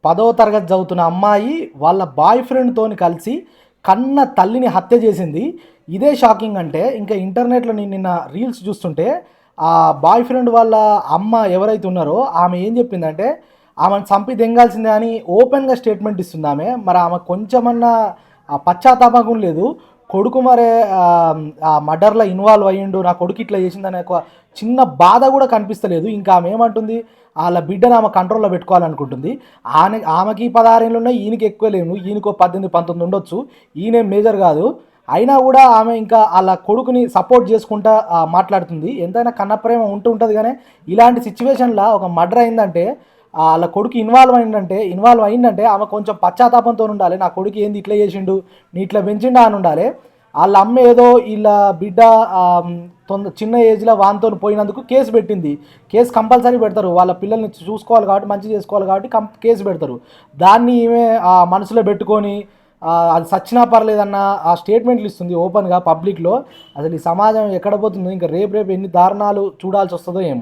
10వ తరగతి చదువుతున్న అమ్మాయి వాళ్ళ బాయ్ ఫ్రెండ్‌తోని కలిసి కన్న తల్లిని హత్య చేసింది. ఇదే షాకింగ్ అంటే ఇంకా ఇంటర్నెట్‌లో నేను నిన్న రీల్స్ చూస్తుంటే ఆ బాయ్ ఫ్రెండ్ వాళ్ళ అమ్మ ఎవరైతే ఉన్నారో ఆమె ఏం చెప్పిందంటే ఆమెను చంపి దెంగాల్సిందే అని ఓపెన్‌గా స్టేట్మెంట్ ఇస్తుందామె. మరి ఆమె కొంచెమన్నా పశ్చాత్తాపం కూడా లేదు. కొడుకు మరే ఆ మర్డర్‌లో ఇన్వాల్వ్ అయ్యిండు. నా కొడుకు ఇట్లా చేసిందనే ఒక చిన్న బాధ కూడా కనిపిస్తలేదు. ఇంకా ఆమె ఏమంటుంది ఆళ్ళ బిడ్డని ఆమె కంట్రోల్‌లో పెట్టుకోవాలనుకుంటుంది. ఆమెకి 16 ఏళ్ళు ఉన్నాయి. ఈయనకి ఎక్కువ లేవు. ఈయనకో 18, 19 ఉండొచ్చు. ఈయనేం మేజర్ కాదు. అయినా కూడా ఆమె ఇంకా ఆళ్ళ కొడుకుని సపోర్ట్ చేసుకుంటా మాట్లాడుతుంది. ఎంతైనా కన్నప్రేమ ఉంటది గానీ ఇలాంటి సిచ్యువేషన్‌ల ఒక మర్డర్ అయిందంటే ఆళ్ళ కొడుకు ఇన్వాల్వ్ అయిందంటే ఆమె కొంచెం పశ్చాత్తాపంతో ఉండాలి. నా కొడుకు ఏంది ఇట్లా చేసిండు, నీ ఇట్లా పెంచిండా అని ఉండాలి. ఆళ్ళ అమ్మ ఏదో ఈళ్ళ బిడ్డ చిన్న ఏజ్‌లో వానితోని పోయినందుకు కేసు పెట్టింది. కేసు కంపల్సరీ పెడతారు. వాళ్ళ పిల్లల్ని చూసుకోవాలి కాబట్టి, మంచిగా చేసుకోవాలి కాబట్టి కేసు పెడతారు. దాన్ని ఈమె మనసులో పెట్టుకొని అది సచ్చినా పర్లేదన్న ఆ స్టేట్మెంట్లు ఇస్తుంది ఓపెన్‌గా పబ్లిక్‌లో. అసలు ఈ సమాజం ఎక్కడ పోతుందో ఇంకా రేపు ఎన్ని దారుణాలు చూడాల్సి వస్తదో ఏమో.